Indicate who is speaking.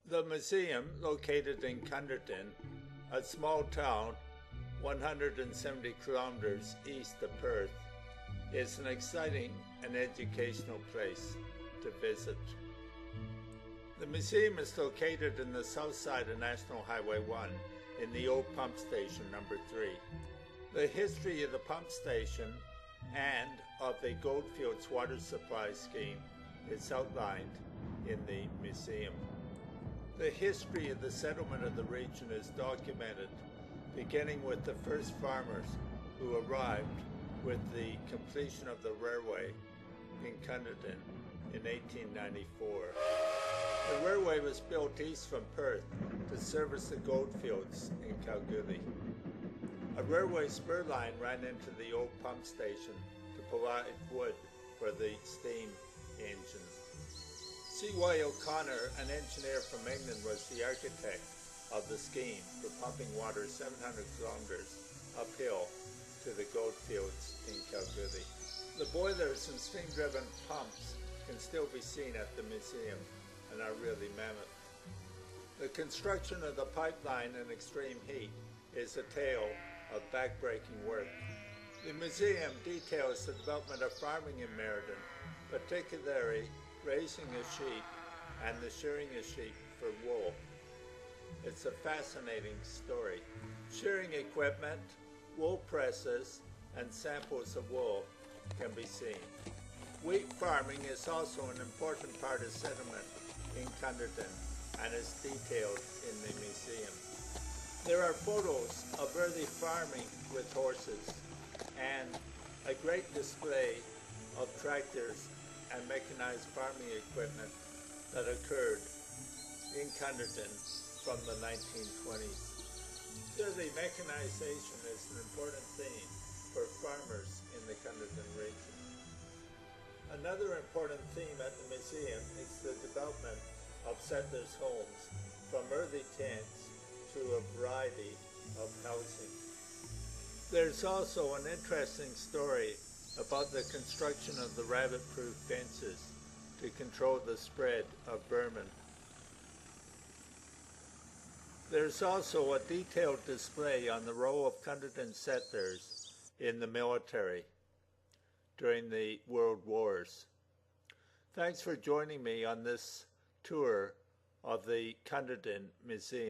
Speaker 1: The museum, located in Cunderdin, a small town 170 kilometers east of Perth, is an exciting and educational place to visit. The museum is located in the south side of National Highway 1 in the old pump station number 3. The history of the pump station and of the Goldfields Water Supply Scheme is outlined in the museum. The history of the settlement of the region is documented, beginning with the first farmers who arrived with the completion of the railway in Cunderdin in 1894. The railway was built east from Perth to service the Goldfields in Kalgoorlie. A railway spur line ran into the old pump station to provide wood for the steam engine. C.Y. O'Connor, an engineer from England, was the architect of the scheme for pumping water 700 kilometers uphill to the Goldfields in Kalgoorlie. The boilers and steam-driven pumps can still be seen at the museum and are really mammoth. The construction of the pipeline in extreme heat is a tale of backbreaking work. The museum details the development of farming in Meriden, particularly raising of sheep and the shearing of sheep for wool. It's a fascinating story. Shearing equipment, wool presses, and samples of wool can be seen. Wheat farming is also an important part of settlement in Cunderdin and is detailed in the museum. There are photos of early farming with horses and a great display of tractors and mechanized farming equipment that occurred in Cunderdin from the 1920s. Clearly, mechanization is an important theme for farmers in the Cunderdin region. Another important theme at the museum is the development of settlers' homes, from early tents to a variety of housing. There's also an interesting story about the construction of the rabbit-proof fences to control the spread of vermin. There's also a detailed display on the role of Cunderdin settlers in the military during the World Wars. Thanks for joining me on this tour of the Cunderdin Museum.